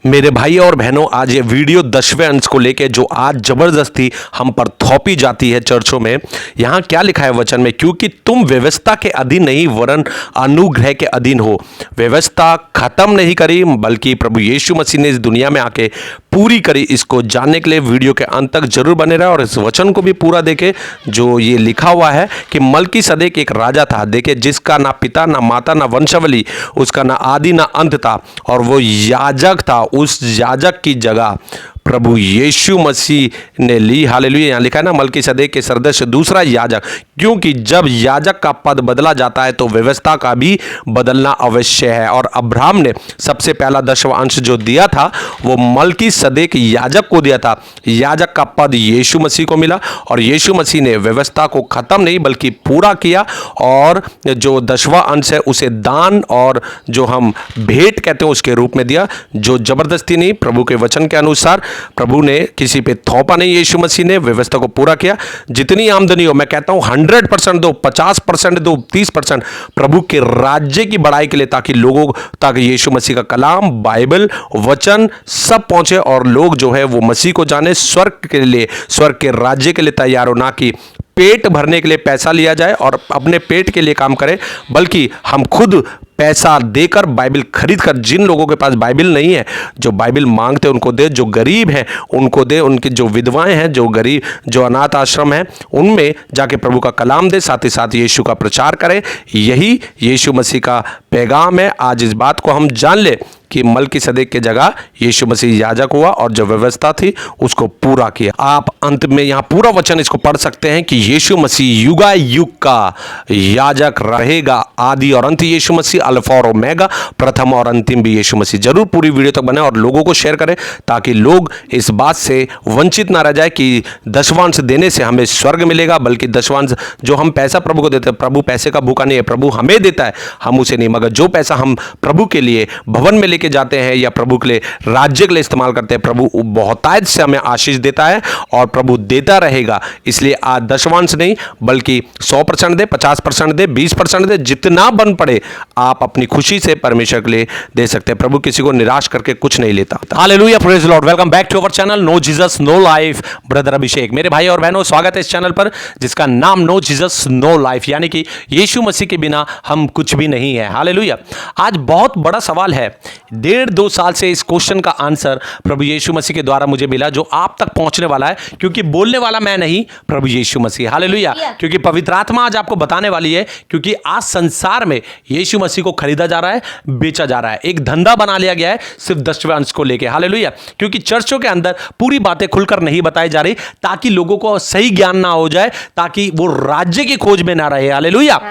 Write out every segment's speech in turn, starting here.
मेरे भाई और बहनों, आज ये वीडियो 10वें अंश को लेके जो आज जबरदस्ती हम पर थोपी जाती है चर्चों में। यहाँ क्या लिखा है वचन में, क्योंकि तुम व्यवस्था के अधीन नहीं वरन अनुग्रह के अधीन हो। व्यवस्था खत्म नहीं करी बल्कि प्रभु यीशु मसीह ने इस दुनिया में आके पूरी करी। इसको जानने के लिए वीडियो के अंत तक जरूर बने रहे और इस वचन को भी पूरा देखे जो ये लिखा हुआ है कि मलकीसदेक एक राजा था, देखे, जिसका ना पिता ना माता ना वंशावली, उसका ना आदि ना अंत था, और वो याजक था। उस याजक की जगह प्रभु यीशु मसीह ने ली। हालेलुया। यहाँ लिखा है ना, मलकीसदेक के सदृश दूसरा याजक, क्योंकि जब याजक का पद बदला जाता है तो व्यवस्था का भी बदलना अवश्य है। और अब्राहम ने सबसे पहला 10वां अंश जो दिया था वो मलकीसदेक याजक को दिया था। याजक का पद यीशु मसीह को मिला और यीशु मसीह ने व्यवस्था को खत्म नहीं बल्कि पूरा किया। और जो 10वां अंश है उसे दान और जो हम भेंट कहते हैं उसके रूप में दिया, जो जबरदस्ती नहीं, प्रभु के वचन के अनुसार। प्रभु ने किसी पे थोपा नहीं, यीशु मसीह ने व्यवस्था को पूरा किया। जितनी आमदनी हो, मैं कहता हूं 100% दो, 50% दो, 30% प्रभु के राज्य की बढ़ाई के लिए, ताकि लोगों तक यीशु मसीह का कलाम, बाइबल, वचन सब पहुंचे और लोग जो है वो मसीह को जाने, स्वर्ग के लिए, स्वर्ग के राज्य के लिए तैयार हो। ना कि पेट भरने के लिए पैसा लिया जाए और अपने पेट के लिए काम करें, बल्कि हम खुद पैसा देकर बाइबल खरीद कर, जिन लोगों के पास बाइबल नहीं है, जो बाइबल मांगते हैं उनको दे, जो गरीब हैं उनको दे, उनकी जो विधवाएं हैं, जो गरीब, जो अनाथ आश्रम हैं, उनमें जाके प्रभु का कलाम दे, साथ ही साथ यीशु का प्रचार करें। यही यीशु मसीह का पैगाम है। आज इस बात को हम जान ले कि मलकीसदेक के जगह यीशु मसीह याजक हुआ और जो व्यवस्था थी उसको पूरा किया। आप अंत में यहाँ पूरा वचन इसको पढ़ सकते हैं कि यीशु मसीह युगायुग का याजक रहेगा, आदि और अंत यीशु मसीह, अल्फा और ओमेगा, प्रथम और अंतिम भी यीशु मसीह। जरूर पूरी वीडियो तक बनाएं और लोगों को शेयर करें ताकि लोग इस बात से वंचित ना रह जाए कि दशवांश देने से हमें स्वर्ग मिलेगा, बल्कि दशवांश जो हम पैसा प्रभु को देते हैं, प्रभु पैसे का भूखा नहीं है, प्रभु हमें देता है, हम उसे नहीं, मगर जो पैसा हम प्रभु के लिए भवन में लेके जाते हैं या प्रभु के लिए, राज्य के लिए इस्तेमाल करते हैं, प्रभु बहुतायत से हमें आशीष देता है और प्रभु देता रहेगा। इसलिए आज दशवांश नहीं बल्कि 100% दे, 50% दे, 20% दे, जितना बन पड़े आप अपनी खुशी से परमेश्वर के लिए दे सकते हैं। प्रभु किसी को निराश करके कुछ नहीं लेता। Hallelujah, praise the Lord. Welcome back to our channel no Jesus no life, brother Abhishek. मेरे भाई और बहनों, स्वागत है इस चैनल पर जिसका नाम नो जीसस नो लाइफ, यानी कि यीशु मसीह के बिना हम कुछ भी नहीं है। हालेलुया। आज बहुत बड़ा सवाल है, 1.5-2 साल से इस क्वेश्चन का आंसर प्रभु यीशु मसीह के द्वारा मुझे मिला, जो आप तक पहुंचने वाला है, क्योंकि बोलने वाला मैं नहीं, प्रभु यीशु मसीह। हालेलुया। क्योंकि पवित्र आत्मा आज आपको बताने वाली है, क्योंकि आज संसार में यीशु मसीह को खरीदा जा रहा है, बेचा जा रहा है, एक धंधा बना लिया गया है सिर्फ 10वें अंश को लेके। हालेलुया। क्योंकि चर्चों के अंदर पूरी बातें खुलकर नहीं बताई जा रही, ताकि लोगों को सही ज्ञान ना हो जाए, ताकि वो राज्य की खोज में ना रहे। हालेलुया।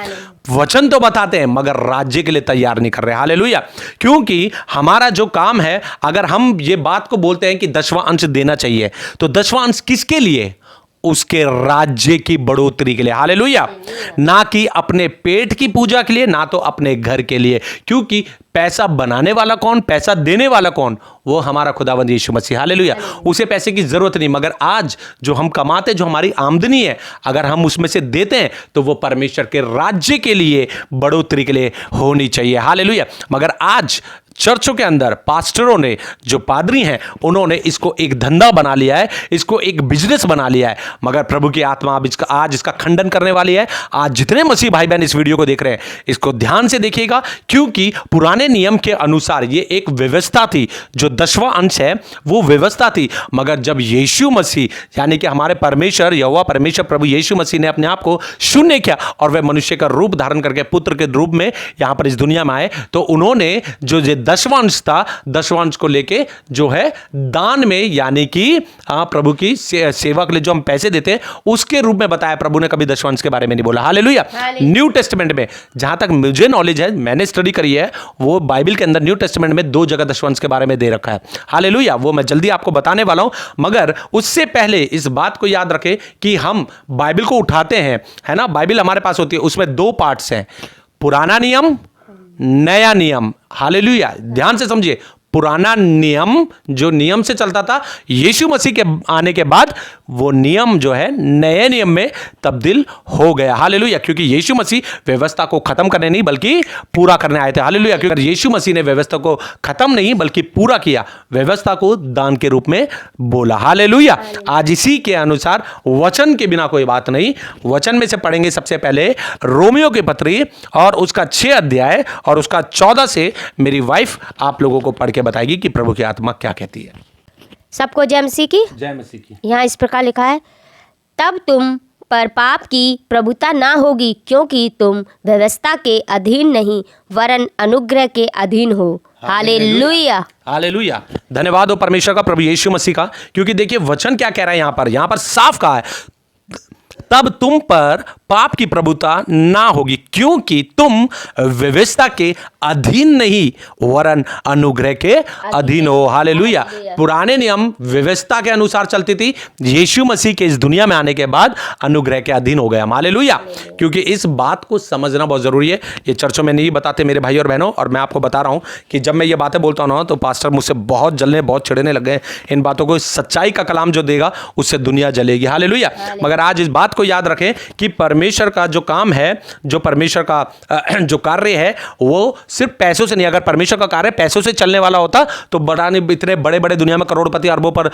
वचन तो बताते हैं मगर राज्य के लिए तैयार नहीं कर रहे। हालेलुया। क्योंकि हमारा जो काम है, अगर हम ये बात को बोलते हैं कि 10वां अंश देना चाहिए, तो 10वां अंश किसके लिए? उसके राज्य की बढ़ोतरी के लिए। हालेलुया। ना कि अपने पेट की पूजा के लिए, ना तो अपने घर के लिए। क्योंकि पैसा बनाने वाला कौन, पैसा देने वाला कौन? वो हमारा खुदावंद यीशु मसीह। हालेलुया। उसे पैसे की जरूरत नहीं, मगर आज जो हम कमाते, जो हमारी आमदनी है, अगर हम उसमें से देते हैं तो वो परमेश्वर के राज्य के लिए, बढ़ोतरी के लिए होनी चाहिए। हालेलुया। मगर आज चर्चों के अंदर पास्टरों ने, जो पादरी हैं, उन्होंने इसको एक धंधा बना लिया है, इसको एक बिजनेस बना लिया है। मगर प्रभु की आत्मा आज इसका खंडन करने वाली है। आज जितने मसीह भाई बहन इस वीडियो को देख रहे हैं, इसको ध्यान से देखिएगा, क्योंकि पुराने नियम के अनुसार ये एक व्यवस्था थी। जो 10वां अंश है वो व्यवस्था थी, मगर जब यीशु मसीह यानी कि हमारे परमेश्वर, यहोवा परमेश्वर प्रभु यीशु मसीह ने अपने आप को शून्य किया और वह मनुष्य का रूप धारण करके पुत्र के रूप में यहां पर इस दुनिया में आए, तो उन्होंने जो 10वां अंश था, 10वां अंश को लेके जो है दान में, यानी कि प्रभु की सेवा के लिए जो हम पैसे देते हैं, उसके रूप में बताया। प्रभु ने कभी 10वां अंश के बारे में नहीं बोला। हालेलुया। न्यू टेस्टामेंट में जहां तक मुझे नॉलेज है, मैंने स्टडी करी है, वो बाइबल के अंदर न्यू टेस्टामेंट में 2 जगह 10वां अंश के बारे में दे रखा है। हालेलुया। वो मैं जल्दी आपको बताने वाला हूं, मगर उससे पहले इस बात को याद रखें कि हम बाइबल को उठाते हैं, है ना, बाइबल हमारे पास होती है, उसमें 2 पार्ट्स हैं, पुराना नियम, नया नियम। हालेलुया। ध्यान से समझिए, पुराना नियम जो नियम से चलता था, यीशु मसीह के आने के बाद वो नियम जो है नए नियम में तब्दील हो गया। हालेलुया। क्योंकि यीशु मसीह व्यवस्था को खत्म करने नहीं बल्कि पूरा करने आए थे। हालेलुया। क्योंकि यीशु मसीह ने व्यवस्था को खत्म नहीं बल्कि पूरा किया, व्यवस्था को दान के रूप में बोला। हालेलुया। आज इसी के अनुसार वचन के बिना कोई बात नहीं। वचन में से पढ़ेंगे सबसे पहले रोमियो की पत्री और उसका 6 अध्याय और उसका 14 से मेरी वाइफ आप लोगों को पढ़ के बताएगी कि प्रभु की आत्मा क्या कहती है। सबको जय मसीह की। जय मसीह की। यहाँ इस प्रकार लिखा है, तब तुम पर पाप की प्रभुता ना होगी, क्योंकि तुम व्यवस्था के अधीन नहीं वरन अनुग्रह के अधीन हो। हालेलुया। हालेलुया। धन्यवाद हो परमेश्वर का, प्रभु यीशु मसीह का। क्योंकि देखिए वचन क्या कह रहा है यहाँ पर साफ कहा है, तब तुम पर पाप की प्रभुता ना होगी, क्योंकि तुम व्यवस्था के अधीन नहीं वरन अनुग्रह के अधीन हो। हालेलुया। पुराने नियम व्यवस्था के अनुसार चलती थी, यीशु मसीह के इस दुनिया में आने के बाद अनुग्रह के अधीन हो गया। हालेलुया। क्योंकि इस बात को समझना बहुत जरूरी है। ये चर्चों में नहीं बताते मेरे भाई और बहनों, और मैं आपको बता रहा हूं कि जब मैं ये बातें बोलता हूं ना तो पास्टर मुझसे बहुत जलने बहुत चिढ़ने लग गए। इन बातों को, सच्चाई का कलाम जो देगा उससे दुनिया जलेगी। हालेलुया। मगर आज इस बात को याद रखें कि परमेश्वर का जो काम है, जो परमेश्वर का जो कार्य है, वो सिर्फ पैसों से नहीं। अगर परमेश्वर का कार्य पैसों से चलने वाला होता तो इतने बड़े बड़े दुनिया में करोड़पति अरबों पर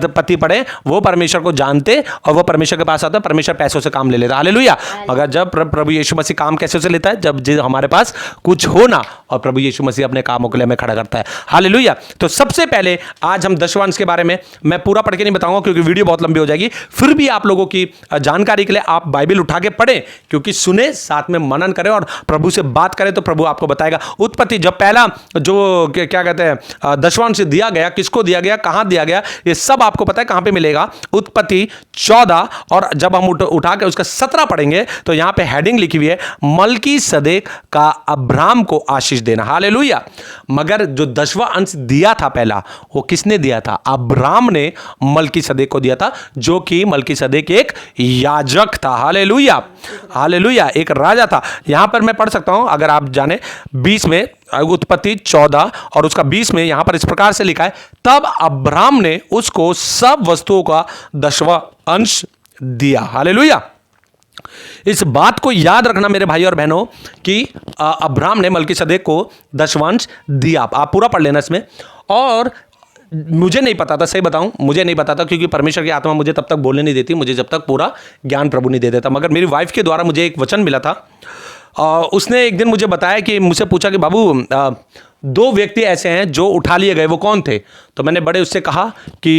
पति पड़े, वो परमेश्वर को जानते और वो परमेश्वर के पास आता, परमेश्वर पैसों से काम ले लेता। हालेलुया। मगर जब प्रभु यीशु मसीह काम कैसे से लेता है, जब हमारे पास कुछ हो ना, और प्रभु यीशु मसीह अपने कामों के लिए हमें खड़ा करता है। हालेलुया। तो सबसे पहले आज हम दशवांश के बारे में, मैं पूरा पढ़ के नहीं बताऊंगा क्योंकि वीडियो बहुत लंबी हो जाएगी, फिर भी आप लोगों की जानकारी के लिए आप बाइबल उठा के पढ़ें, क्योंकि सुने साथ में मनन करें और प्रभु से बात करें तो प्रभु आपको बताएगा। उत्पत्ति जब पहला जो क्या कहते हैं दशवांश दिया गया, किसको दिया गया, कहां दिया गया, ये सब आपको पता है कहां पे मिलेगा। उत्पत्ति 14 और जब हम उठा के उसका 17 पढ़ेंगे तो यहां पे हेडिंग लिखी हुई है, मलकीसदेक का अब्राहम को आशीष देना। हालेलुया। मगर जो 10वां अंश दिया था पहला, वो किसने दिया था? अब्राहम ने मलकीसदेक को दिया था, जो कि मलकीसदेक एक याजक था। हालेलुया। हालेलुया। एक राजा था। यहां पर मैं पढ़ सकता हूं अगर आप जाने 20 में, उत्पत्ति 14 और उसका 20 में यहां पर इस प्रकार से लिखा है, तब अब्राहम ने उसको सब वस्तुओं का 10वां अंश दिया। हालेलुया। इस बात को याद रखना मेरे भाई और बहनों कि अब्राहम ने मलकीसदेक को 10वां अंश दिया। आप पूरा पढ़ लेना इसमें। और मुझे नहीं पता था, सही बताऊं, मुझे नहीं पता था, क्योंकि परमेश्वर की आत्मा मुझे तब तक बोलने नहीं देती, मुझे जब तक पूरा ज्ञान प्रभु नहीं दे देता। मगर मेरी वाइफ के द्वारा मुझे एक वचन मिला था। उसने एक दिन मुझे बताया कि, मुझसे पूछा कि बाबू 2 व्यक्ति ऐसे हैं जो उठा लिए गए, वो कौन थे? तो मैंने बड़े उससे कहा कि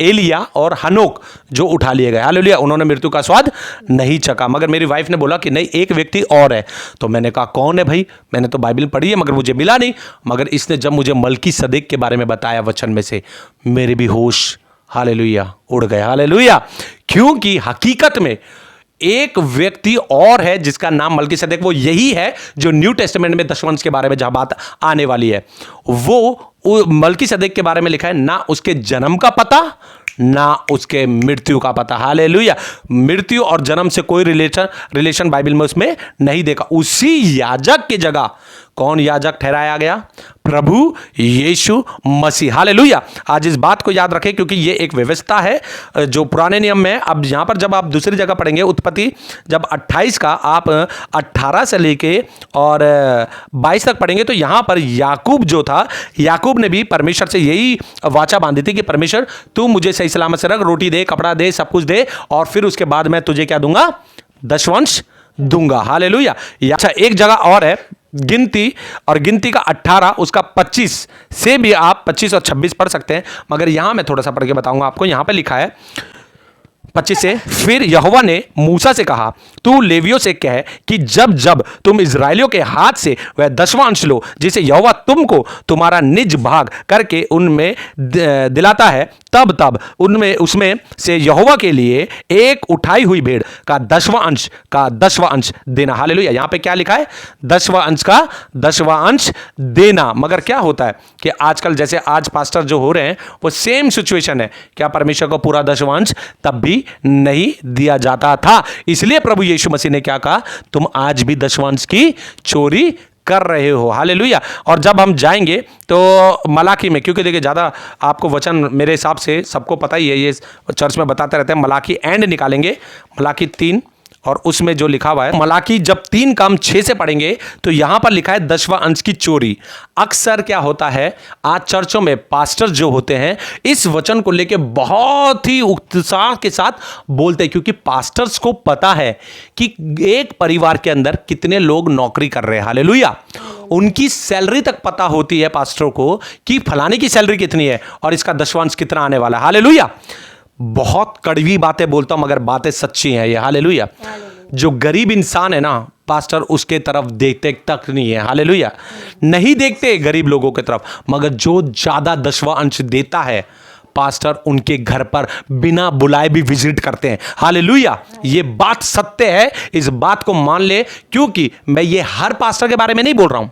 एलिया और हनोक जो उठा लिए गए। हालेलुया। उन्होंने मृत्यु का स्वाद नहीं चखा। मगर मेरी वाइफ ने बोला कि नहीं, एक व्यक्ति और है। तो मैंने कहा कौन है भाई? मैंने तो बाइबल पढ़ी है मगर मुझे मिला नहीं। मगर इसने जब मुझे मलकीसदेक के बारे में बताया वचन में से, मेरे भी होश हालेलुया उड़ गए। हालेलुया। क्योंकि हकीकत में एक व्यक्ति और है जिसका नाम मलकीसदेक, वो यही है जो न्यू टेस्टामेंट में दशवंश के बारे में जहां बात आने वाली है, वो मलकीसदेक के बारे में लिखा है ना उसके जन्म का पता ना उसके मृत्यु का पता। हालेलुया। मृत्यु और जन्म से कोई रिलेशन बाइबल में उसमें नहीं देखा। उसी याजक की जगह कौन याजक ठहराया गया? प्रभु यीशु मसीह। हालेलुया। आज इस बात को याद रखें क्योंकि ये एक व्यवस्था है जो पुराने नियम में। अब यहां पर जब आप दूसरी जगह पढ़ेंगे, उत्पत्ति जब 28 का आप 18 से लेके और 22 तक पढ़ेंगे, तो यहां पर याकूब जो था, याकूब ने भी परमेश्वर से यही वाचा बांधी थी कि परमेश्वर तू मुझे सही सलामत से रख, रोटी दे, कपड़ा दे, सब कुछ दे, और फिर उसके बाद मैं तुझे क्या दूंगा? दशवंश दूंगा। हालेलुया। अच्छा, एक जगह और है गिनती, और गिनती का 18 उसका 25 से भी आप 25 और 26 पढ़ सकते हैं। मगर यहां मैं थोड़ा सा पढ़ के बताऊंगा आपको। यहां पे लिखा है 25 से, फिर यहोवा ने मूसा से कहा, तू लेवियों से कह कि जब जब तुम इजराइलियों के हाथ से वह 10वां अंश लो जिसे यहोवा तुमको तुम्हारा निज भाग करके उनमें दिलाता है, तब तब उनमें उसमें से यहोवा के लिए एक उठाई हुई भेड़ का 10वां अंश देना। हालेलुया। यहां पे क्या लिखा है? 10वां अंश का 10वां अंश देना। मगर क्या होता है कि आजकल जैसे आज पास्टर जो हो रहे हैं, वो सेम सिचुएशन है। क्या परमेश्वर को पूरा 10वां अंश तब भी नहीं दिया जाता था? इसलिए प्रभु यीशु मसीह ने क्या कहा? तुम आज भी 10वां अंश की चोरी कर रहे हो। हालेलुया। और जब हम जाएंगे तो मलाकी में, क्योंकि देखिए ज़्यादा आपको वचन मेरे हिसाब से सबको पता ही है, ये चर्च में बताते रहते हैं, मलाकी एंड निकालेंगे, मलाकी 3, और उसमें जो लिखा हुआ है, मलाकी जब 3 काम 6 से पढ़ेंगे तो यहां पर लिखा है 10वां अंश की चोरी। अक्सर क्या होता है, आज चर्चों में पास्टर जो होते हैं इस वचन को लेके बहुत ही उत्साह के साथ बोलते हैं, क्योंकि पास्टर्स को पता है कि एक परिवार के अंदर कितने लोग नौकरी कर रहे हैं। हालेलुया। उनकी सैलरी तक पता होती है पास्टरों को कि फलाने की सैलरी कितनी है और इसका 10वां अंश कितना आने वाला है। हालेलुया। बहुत कड़वी बातें बोलता हूं मगर बातें सच्ची हैं ये। हालेलुया। जो गरीब इंसान है ना, पास्टर उसके तरफ देखते तक नहीं है। हालेलुया। नहीं देखते गरीब लोगों की तरफ, मगर जो ज्यादा 10वां अंश देता है पास्टर उनके घर पर बिना बुलाए भी विजिट करते हैं। हालेलुया। ये बात सत्य है, इस बात को मान ले, क्योंकि मैं ये हर पास्टर के बारे में नहीं बोल रहा हूं,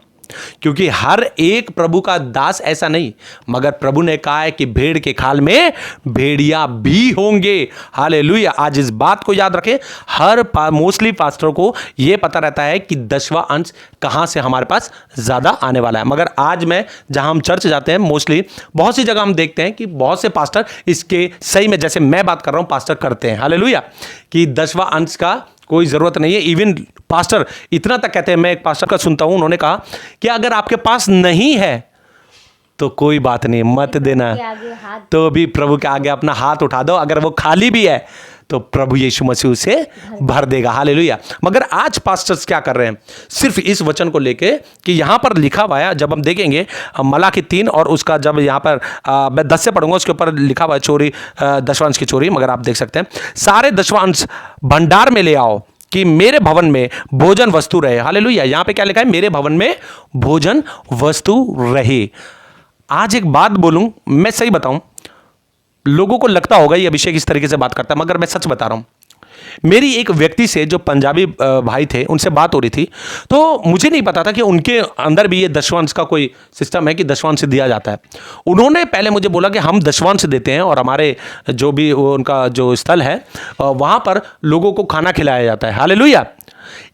क्योंकि हर एक प्रभु का दास ऐसा नहीं, मगर प्रभु ने कहा है कि भेड़ के खाल में भेड़िया भी होंगे। हालेलुया। आज इस बात को याद रखें, हर मोस्टली पास्टर को यह पता रहता है कि 10वां अंश कहां से हमारे पास ज्यादा आने वाला है। मगर आज मैं जहां हम चर्च जाते हैं, मोस्टली बहुत सी जगह हम देखते हैं कि बहुत से पास्टर इसके सही में, जैसे मैं बात कर रहा हूं, पास्टर करते हैं। हालेलुया। कि 10वां अंश का कोई ज़रूरत नहीं है। इवन पास्टर इतना तक कहते हैं, मैं एक पास्टर का सुनता हूं, उन्होंने कहा कि अगर आपके पास नहीं है तो कोई बात नहीं, मत देना, तो भी प्रभु के आगे अपना हाथ उठा दो, अगर वो खाली भी है तो प्रभु यीशु मसीह उसे भर देगा। हालेलुया। मगर आज पास्टर्स क्या कर रहे हैं, सिर्फ इस वचन को लेके कि यहां पर लिखा हुआ है, जब हम देखेंगे मलाकी 3 और उसका जब यहां पर मैं 10 से पढ़ूंगा, उसके ऊपर लिखा हुआ है चोरी, 10वां अंश की चोरी। मगर आप देख सकते हैं, सारे 10वां अंश भंडार में ले आओ कि मेरे भवन में भोजन वस्तु रहे। हालेलुया। यहां पे क्या लिखा है, मेरे भवन में भोजन वस्तु रहे। आज एक बात बोलूं, मैं सही बताऊं, लोगों को लगता होगा ये अभिषेक इस तरीके से बात करता है, मगर मैं सच बता रहा हूं। मेरी एक व्यक्ति से, जो पंजाबी भाई थे, उनसे बात हो रही थी, तो मुझे नहीं पता था कि उनके अंदर भी ये 10वां अंश का कोई सिस्टम है कि 10वां अंश दिया जाता है। उन्होंने पहले मुझे बोला कि हम 10वां अंश देते हैं और हमारे जो भी उनका जो स्थल है वहां पर लोगों को खाना खिलाया जाता है। हालेलुया।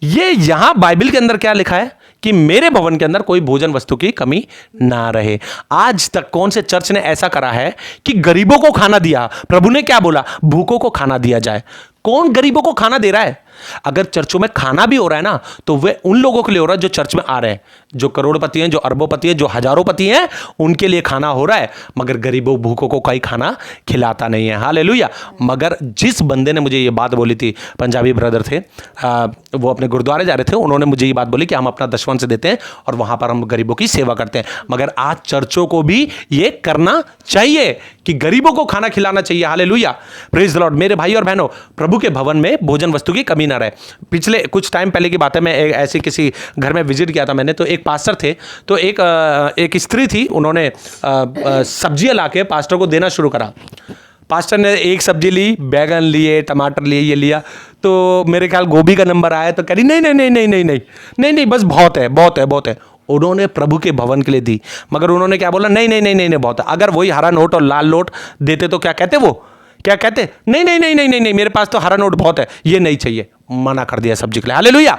ये यहां बाइबल के अंदर क्या लिखा है कि मेरे भवन के अंदर कोई भोजन वस्तु की कमी ना रहे। आज तक कौन से चर्च ने ऐसा करा है कि गरीबों को खाना दिया? प्रभु ने क्या बोला, भूखों को खाना दिया जाए। कौन गरीबों को खाना दे रहा है? अगर चर्चों में खाना भी हो रहा है ना, तो वे उन लोगों के लिए हो रहा है जो चर्च में आ रहे हैं, जो करोड़पति हैं, जो अरबोपति हैं, जो हजारोंपति हैं, उनके लिए खाना हो रहा है, मगर गरीबों भूखों को कोई खाना खिलाता नहीं है। हालेलुया। मगर जिस बंदे ने मुझे ये बात बोली थी, पंजाबी ब्रदर थे, वो अपने गुरुद्वारे जा रहे थे, उन्होंने मुझे ये बात बोली कि हम अपना 10वां अंश देते हैं और वहां पर हम गरीबों की सेवा करते हैं। मगर आज चर्चों को भी ये करना चाहिए कि गरीबों को खाना खिलाना चाहिए। हालेलुया। Praise the Lord. मेरे भाई और बहनों, प्रभु के भवन में भोजन वस्तु की कमी ना रहे। पिछले कुछ टाइम पहले की बात है, मैं ऐसे किसी घर में विजिट किया था मैंने, तो एक पास्टर थे, तो एक स्त्री थी, उन्होंने सब्जियां लाके पास्टर को देना शुरू करा। पास्टर ने एक सब्जी ली, बैगन लिए, टमाटर लिए, ये लिया, तो मेरे ख्याल गोभी का नंबर आया, तो कह रही नहीं नहीं नहीं नहीं नहीं नहीं नहीं नहीं बस बहुत है बहुत है बहुत है। उन्होंने प्रभु के भवन के लिए दी, मगर उन्होंने क्या बोला, नहीं नहीं नहीं नहीं नहीं बहुत है। अगर वही हरा नोट और लाल नोट देते तो क्या कहते, वो क्या कहते, नहीं नहीं नहीं नहीं नहीं नहीं मेरे पास तो हरा नोट बहुत है, ये नहीं चाहिए, मना कर दिया सब्जी के लिए। हालेलुया।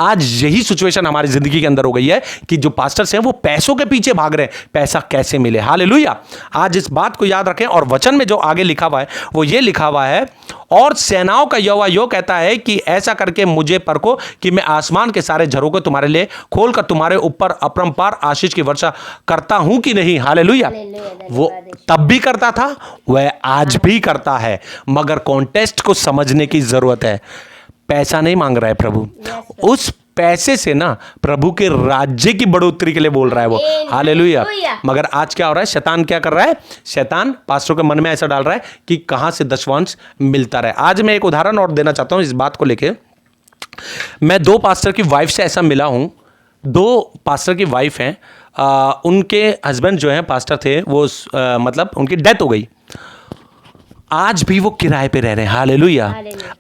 आज यही सिचुएशन हमारी जिंदगी के अंदर हो गई है कि जो पास्टर्स हैं वो पैसों के पीछे भाग रहे हैं, पैसा कैसे मिले। हालेलुया। आज इस बात को याद रखें, और वचन में जो आगे लिखा हुआ है वो ये लिखा हुआ है, और सेनाओं का यहोवा यो कहता है कि ऐसा करके मुझे परखो कि मैं आसमान के सारे झरों को तुम्हारे लिए खोलकर तुम्हारे ऊपर अपरंपार आशीष की वर्षा करता हूं कि नहीं। हालेलुया। वो तब भी करता था, वह आज भी करता है, मगर कॉन्टेस्ट को समझने की जरूरत है। पैसा नहीं मांग रहा है प्रभु, उस पैसे से ना प्रभु के राज्य की बढ़ोतरी के लिए बोल रहा है वो। हालेलुया। मगर आज क्या हो रहा है, शैतान क्या कर रहा है, शैतान पास्टरों के मन में ऐसा डाल रहा है कि कहां से 10वां अंश मिलता रहे। आज मैं एक उदाहरण और देना चाहता हूं इस बात को लेके। मैं 2 पास्टर की वाइफ से ऐसा मिला हूं, 2 पास्टर की वाइफ हैं, उनके हस्बैंड जो हैं पास्टर थे, वो मतलब उनकी डेथ हो गई। आज भी वो किराए पे रह रहे हैं। हालेलुया।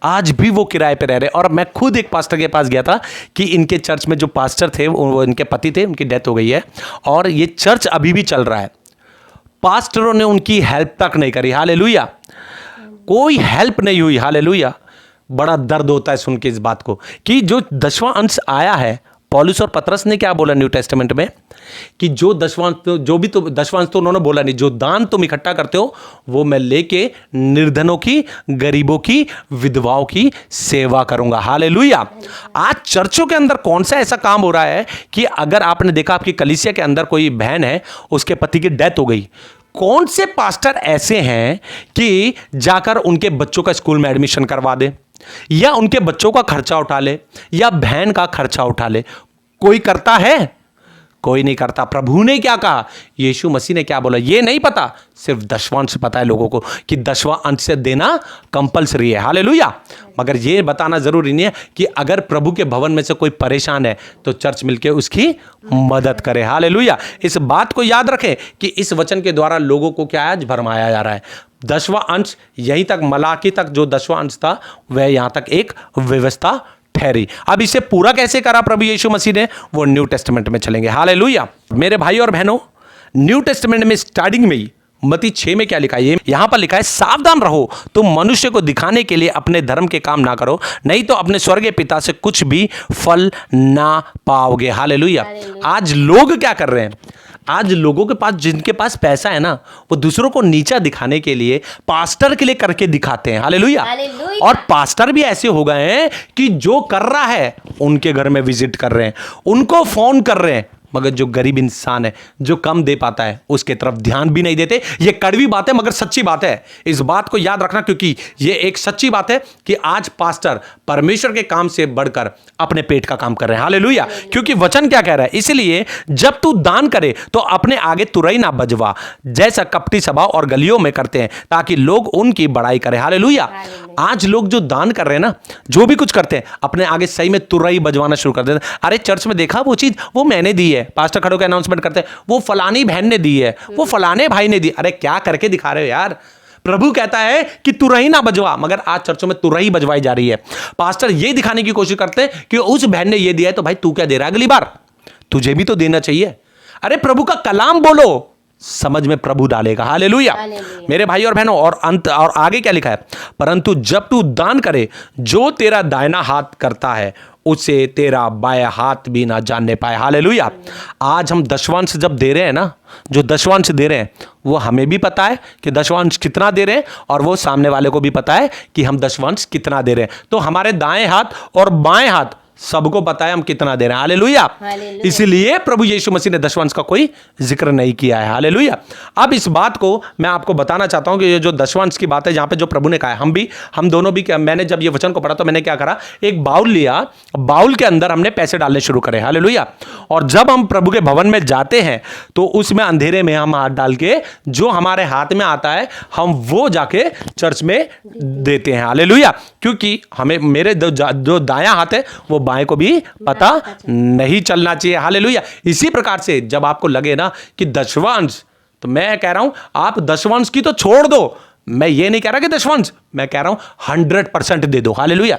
आज भी वो किराए पे रह रहे हैं। और मैं खुद एक पास्टर के पास गया था कि इनके चर्च में जो पास्टर थे, वो इनके पति थे, उनकी डेथ हो गई है और ये चर्च अभी भी चल रहा है। पास्टरों ने उनकी हेल्प तक नहीं करी। हालेलुया। कोई हेल्प नहीं हुई। हालेलुया। बड़ा दर्द होता है सुन के इस बात को कि जो 10वां अंश आया है, पौलुस और पतरस ने क्या बोला न्यू टेस्टामेंट में कि जो दशवांश तो उन्होंने बोला नहीं, जो दान तुम इकट्ठा करते हो वो मैं लेके निर्धनों की, गरीबों की, विधवाओं की सेवा करूंगा। हालेलुया। आज चर्चों के अंदर कौन सा ऐसा काम हो रहा है कि अगर आपने देखा आपकी कलीसिया के अंदर कोई बहन है, उसके पति की डेथ हो गई, कौन से पास्टर ऐसे हैं कि जाकर उनके बच्चों का स्कूल में एडमिशन करवा दे, या उनके बच्चों का खर्चा उठा ले, या बहन का खर्चा उठा ले? कोई करता है? कोई नहीं करता। प्रभु ने क्या कहा, यीशु मसीह ने क्या बोला, ये नहीं पता। सिर्फ दशवांश पता है लोगों को कि दशवां अंश से देना कंपलसरी है। हालेलुया। मगर ये बताना जरूरी नहीं है कि अगर प्रभु के भवन में से कोई परेशान है तो चर्च मिलके उसकी मदद करे। हालेलुया। इस बात को याद रखें कि इस वचन के द्वारा लोगों को क्या आज भरमाया जा रहा है। दसवां अंश, यहीं तक मलाकी तक जो दसवां अंश था वह यहां तक एक व्यवस्था ठहरी। अब इसे पूरा कैसे करा प्रभु यीशु मसीह ने, वो न्यू टेस्टामेंट में चलेंगे। हालेलुया। मेरे भाई और बहनों, न्यू टेस्टामेंट में स्टार्टिंग में ही मत्ती 6 में क्या लिखा है, यहां पर लिखा है, सावधान रहो, तुम मनुष्य को दिखाने के लिए अपने धर्म के काम ना करो, नहीं तो अपने स्वर्गीय पिता से कुछ भी फल ना पाओगे। हालेलुया। आज लोग क्या कर रहे हैं, आज लोगों के पास, जिनके पास पैसा है ना, वो दूसरों को नीचा दिखाने के लिए पास्टर के लिए करके दिखाते हैं। हालेलुया। और पास्टर भी ऐसे हो गए हैं कि जो कर रहा है उनके घर में विजिट कर रहे हैं, उनको फोन कर रहे हैं, मगर जो गरीब इंसान है, जो कम दे पाता है, उसके तरफ ध्यान भी नहीं देते। ये कड़वी बात है मगर सच्ची बात है। इस बात को याद रखना, क्योंकि ये एक सच्ची बात है कि आज पास्टर परमेश्वर के काम से बढ़कर अपने पेट का काम कर रहे हैं। हालेलुया। क्योंकि वचन क्या कह रहा है, इसलिए जब तू दान करे तो अपने आगे तुरई ना बजवा, जैसा कपटी सभा और गलियों में करते हैं, ताकि लोग उनकी बड़ाई करें। हालेलुया। आज लोग जो दान कर रहे हैं ना, जो भी कुछ करते हैं, अपने आगे सही में तुरई बजवाना शुरू कर देते हैं। अरे चर्च में देखा वो चीज, वो मैंने दी है। पास्टर खड़े होकर अनाउंसमेंट करते हैं, वो फलानी बहन ने दी है, वो फलाने भाई ने दी। अरे क्या करके दिखा रहे हो यार। प्रभु कहता है कि तुरही ना बजवा, मगर आज चर्चों में तुरही बजवाई जा रही है। पास्टर ये दिखाने की कोशिश करते हैं कि उस बहन ने ये दिया है तो भाई तू क्या दे रहा है, अगली बार तुझे भी तो देना चाहिए। अरे प्रभु का कलाम बोलो, समझ में प्रभु डालेगा। हालेलुया। मेरे भाई और बहनों, और अंत और आगे क्या लिखा है, परंतु जब तू दान करे, जो तेरा दाहिना हाथ करता है उसे तेरा बायां हाथ भी ना जानने पाए। हालेलुया। आज हम दशवांश जब दे रहे हैं ना, जो दशवांश दे रहे हैं वो हमें भी पता है कि दशवांश कितना दे रहे हैं, और वो सामने वाले को भी पता है कि हम दशवांश कितना दे रहे हैं। तो हमारे दाएं हाथ और बाएं हाथ सबको पता है हम कितना दे रहे हैं। हालेलुया। इसलिए प्रभु यीशु मसीह ने दशवांश का कोई जिक्र नहीं किया है। हालेलुया। अब इस बात को मैं आपको बताना चाहता हूं कि ये जो दशवांश की बात है, जहां पे जो प्रभु ने कहा है, हम दोनों भी, मैंने जब ये वचन को पढ़ा तो मैंने क्या करा, एक बाउल लिया, बाउल के अंदर हमने पैसे डालने शुरू करे। हालेलुया। और जब हम प्रभु के भवन में जाते हैं तो उसमें अंधेरे में हम हाथ डाल के जो हमारे हाथ में आता है हम वो जाके चर्च में देते हैं। हालेलुया। क्योंकि हमें, मेरे जो दायां हाथ है वो बाएं को भी पता नहीं चलना चाहिए। हालेलुया। इसी प्रकार से जब आपको लगे ना कि दशवांश, तो मैं कह रहा हूं आप दशवांश की तो छोड़ दो, मैं ये नहीं कह रहा कि दशवांश, मैं कह रहा हूं 100% दे दो। हालेलुया।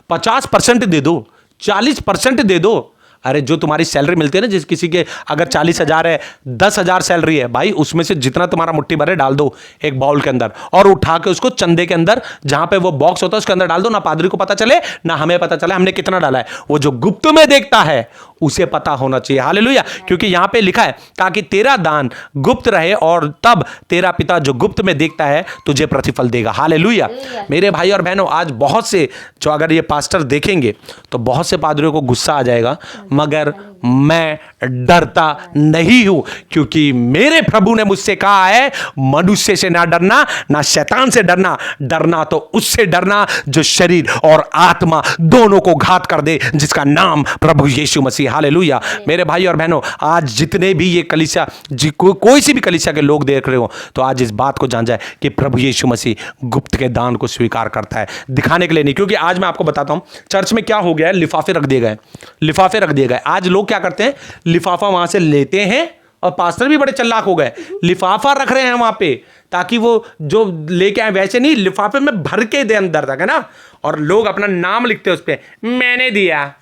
50% दे दो, 40% दे दो। अरे जो तुम्हारी सैलरी मिलती है ना, जिस किसी के अगर 40,000 है, 10,000 सैलरी है, भाई उसमें से जितना तुम्हारा मुट्ठी भर है डाल दो एक बाउल के अंदर, और उठा के उसको चंदे के अंदर, जहां पे वो बॉक्स होता है उसके अंदर डाल दो। ना पादरी को पता चले ना हमें पता चले हमने कितना डाला है। वो जो गुप्त में देखता है उसे पता होना चाहिए। हालेलुया। क्योंकि यहां पे लिखा है, ताकि तेरा दान गुप्त रहे और तब तेरा पिता जो गुप्त में देखता है तुझे प्रतिफल देगा। हालेलुया। मेरे भाई और बहनों, आज बहुत से जो अगर ये पास्टर देखेंगे तो बहुत से पादरियों को गुस्सा आ जाएगा, मगर मैं डरता नहीं हूं, क्योंकि मेरे प्रभु ने मुझसे कहा है, मनुष्य से ना डरना, ना शैतान से डरना, डरना तो उससे डरना जो शरीर और आत्मा दोनों को घात कर दे, जिसका नाम प्रभु यीशु मसीह। हालेलुया। मेरे भाई और बहनों, आज जितने भी ये कलीसिया, कोई सी भी कलीसिया के लोग देख रहे हो, तो आज इस बात को जान जाए कि प्रभु यीशु मसीह गुप्त के दान को स्वीकार करता है, दिखाने के लिए नहीं। क्योंकि आज मैं आपको बताता हूं चर्च में क्या हो गया है, लिफाफे रख दिए गए, लिफाफे रख दिए गए। आज लोग क्या करते हैं, लिफाफा वहां से लेते हैं, और पास्टर भी बड़े चालाक हो गए, लिफाफा रख रहे हैं वहां पे, ताकि वो जो लेके आए वैसे नहीं, लिफाफे में भर के दे अंदर तक, है ना, और लोग अपना नाम लिखते हैं उस पे, मैंने दिया।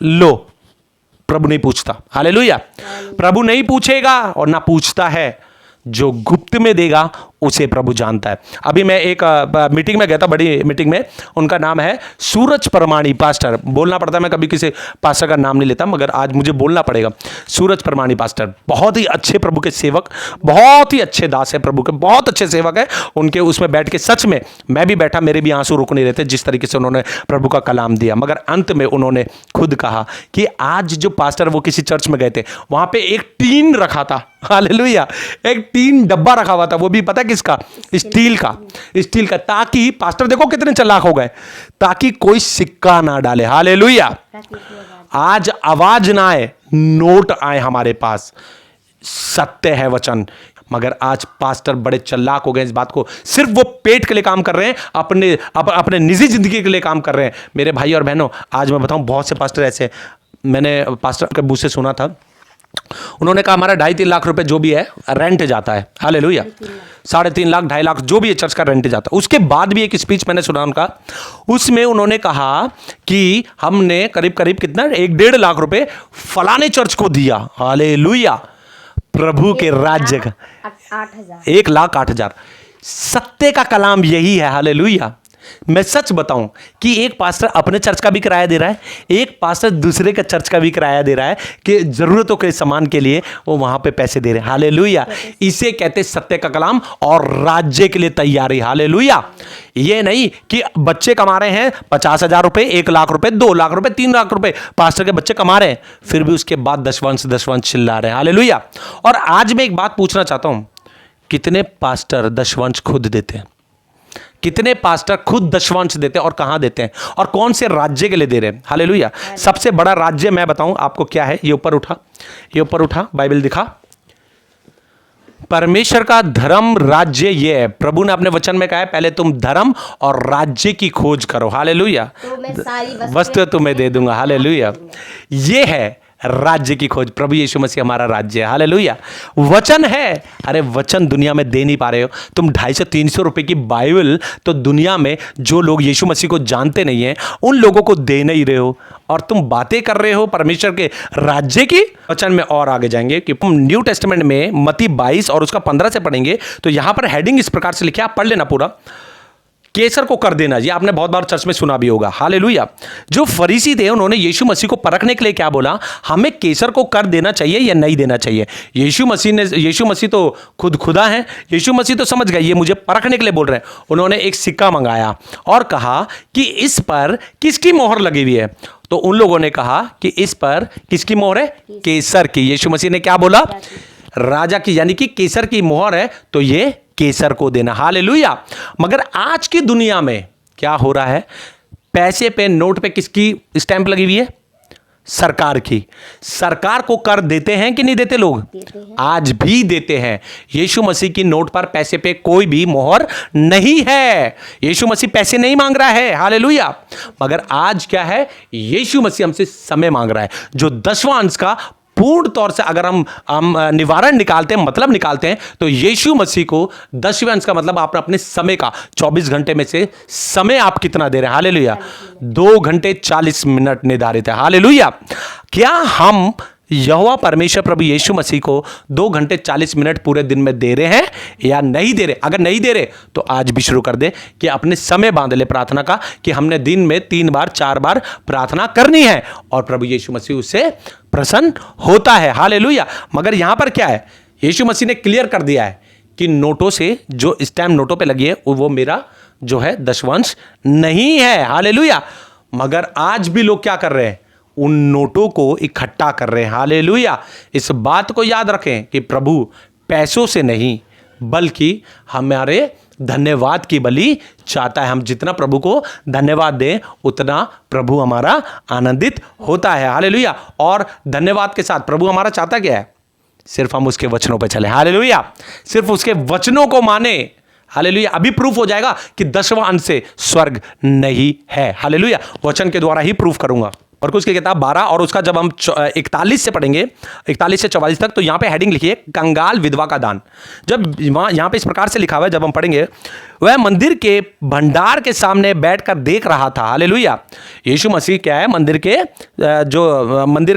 लो, प्रभु नहीं पूछता। हालेलुया। प्रभु नहीं पूछेगा और ना पूछता है। जो गुप्त में देगा उसे प्रभु जानता है। अभी मैं एक मीटिंग में गया था, बड़ी मीटिंग में। उनका नाम है सूरज परमाणी पास्टर। बोलना पड़ता है, मैं कभी किसी पास्टर का नाम नहीं लेता, मगर आज मुझे बोलना पड़ेगा। सूरज परमाणी पास्टर बहुत ही अच्छे प्रभु के सेवक, बहुत ही अच्छे दास है प्रभु के, बहुत अच्छे सेवक है। उनके उसमें बैठ के सच में मैं भी बैठा, मेरे भी आंसू रुक नहीं रहते जिस तरीके से उन्होंने प्रभु का कलाम दिया। मगर अंत में उन्होंने खुद कहा कि आज जो पास्टर, वो किसी चर्च में गए थे, वहां पे एक टीन रखा था, हालेलुया, एक टीन डब्बा रखा हुआ था, वो भी पता किसका? स्टील का, ताकि पास्टर देखो कितने चालाक हो गए, ताकि कोई सिक्का ना डाले, हालेलुया। आज आवाज ना आए, नोट आए हमारे पास, सत्य है वचन। मगर आज पास्टर बड़े चालाक हो गए इस बात को, सिर्फ वो पेट के लिए काम कर रहे हैं, अपने निजी जिंदगी के लिए काम कर रहे हैं। मेरे भाई और बहनों, आज मैं बताऊं, बहुत से पास्टर ऐसे, मैंने पास्टर के मुंह से सुना था, उन्होंने कहा हमारा 2.5-3 लाख रुपए जो भी है रेंट जाता है, हालेलुया, 3.5 लाख 2.5 लाख जो भी है चर्च का रेंट जाता है। उसके बाद भी एक स्पीच मैंने सुना उनका, उसमें उन्होंने कहा कि हमने करीब करीब कितना 1-1.5 लाख रुपए फलाने चर्च को दिया, हालेलुया, प्रभु के राज्य का 1,08,000। सत्य का कलाम यही है, हालेलुया। मैं सच बताऊं कि एक पास्टर अपने चर्च का भी किराया दे रहा है, एक पास्टर दूसरे का चर्च का भी किराया दे रहा है, कि जरूरतों के सामान के लिए वो वहां पे पैसे दे रहे हैं, हालेलुया। इसे कहते सत्य का कलाम और राज्य के लिए तैयारी, हालेलुया। ये नहीं कि बच्चे कमा रहे हैं 50,000 रुपए, 1 लाख रुपए, 2 लाख रुपए, 3 लाख रुपए पास्टर के बच्चे कमा रहे हैं, फिर भी उसके बाद दशवंश चिल्ला रहे हैं, हालेलुया। और आज मैं एक बात पूछना चाहता हूं, कितने पास्टर दशवंश खुद देते हैं? कितने पास्टर खुद दशवंश देते हैं और कहां देते हैं और कौन से राज्य के लिए दे रहे हैं, हालेलुया। सबसे बड़ा राज्य मैं बताऊं आपको क्या है, ये ऊपर उठा, बाइबल दिखा। परमेश्वर का धर्म राज्य ये है। प्रभु ने अपने वचन में कहा है, पहले तुम धर्म और राज्य की खोज करो, हालेलुया, तो मैं सारी वस्तु तुम्हें दे दूंगा, हालेलुया। ये है राज्य की खोज। प्रभु यीशु मसीह हमारा राज्य है, हालेलुया। वचन है, अरे वचन दुनिया में दे नहीं पा रहे हो तुम। 250-300 रुपए की बाइबल तो दुनिया में जो लोग यीशु मसीह को जानते नहीं है उन लोगों को दे नहीं रहे हो, और तुम बातें कर रहे हो परमेश्वर के राज्य की। वचन में और आगे जाएंगे कि तुम न्यू टेस्टामेंट में मत्ती 22 और उसका 15 से पढ़ेंगे तो यहां पर हेडिंग इस प्रकार से लिखा, आप पढ़ लेना पूरा। केसर को कर देना, ये आपने बहुत बार चर्च में सुना भी होगा, हालेलुया। जो फरीसी थे उन्होंने यीशु मसीह को परखने के लिए क्या बोला, हमें केसर को कर देना चाहिए या नहीं देना चाहिए। यीशु मसीह तो खुद खुदा है, यीशु मसीह तो समझ गए ये मुझे परखने के लिए बोल रहे हैं। उन्होंने एक सिक्का मंगाया और कहा कि इस पर किसकी मोहर लगी हुई है, तो उन लोगों ने कहा कि इस पर किसकी मोहर है, केसर की। यीशु मसीह ने क्या बोला, राजा की, यानी कि केसर की मोहर है तो ये केसर को देना, हालेलुया। मगर आज की दुनिया में क्या हो रहा है, पैसे पे, नोट पे किसकी स्टैंप लगी हुई है, सरकार की। सरकार को कर देते हैं कि नहीं देते लोग? आज भी देते हैं। यीशु मसीह की नोट पर, पैसे पे कोई भी मोहर नहीं है। यीशु मसीह पैसे नहीं मांग रहा है, हालेलुया। मगर आज क्या है, यीशु मसीह हमसे समय मांग रहा है। जो दशवांश का पूर्ण तौर से अगर हम निवारण निकालते हैं, मतलब निकालते हैं, तो यीशु मसीह को दशवांश का मतलब आप अपने समय का 24 घंटे में से समय आप कितना दे रहे हैं, हालेलुया। 2 घंटे 40 मिनट निर्धारित है, हालेलुया। क्या हम यहोवा परमेश्वर प्रभु यीशु मसीह को 2 घंटे 40 मिनट पूरे दिन में दे रहे हैं या नहीं दे रहे? अगर नहीं दे रहे तो आज भी शुरू कर दे कि अपने समय बांध ले प्रार्थना का, कि हमने दिन में 3 बार 4 बार प्रार्थना करनी है, और प्रभु यीशु मसीह उससे प्रसन्न होता है, हालेलुया। मगर यहां पर क्या है, यीशु मसीह ने क्लियर कर दिया है कि नोटों से, जो स्टैम्प नोटों पे लगी है वो मेरा जो है दशवंश नहीं है, हालेलुया। मगर आज भी लोग क्या कर रहे हैं, उन नोटों को इकट्ठा कर रहे हैं, हालेलुया। इस बात को याद रखें कि प्रभु पैसों से नहीं बल्कि हमारे धन्यवाद की बलि चाहता है। हम जितना प्रभु को धन्यवाद दें उतना प्रभु हमारा आनंदित होता है, हालेलुया। और धन्यवाद के साथ प्रभु हमारा चाहता क्या है, सिर्फ हम उसके वचनों पे चले, हालेलुया। सिर्फ उसके वचनों को माने, हालेलुया। अभी प्रूफ हो जाएगा कि दशवां अंश से स्वर्ग नहीं है, हालेलुया। वचन के द्वारा ही प्रूफ करूंगा। मरकुस की किताब 12 और उसका जब हम 41 से पढ़ेंगे, 41 से 44 तक, तो यहाँ पे हेडिंग लिखिए कंगाल विधवा का दान। जब यहाँ पे इस प्रकार से लिखा हुआ है, जब हम पढ़ेंगे, वह मंदिर के भंडार के सामने बैठकर देख रहा था। हालेलुया। यीशु मसीह क्या है, मंदिर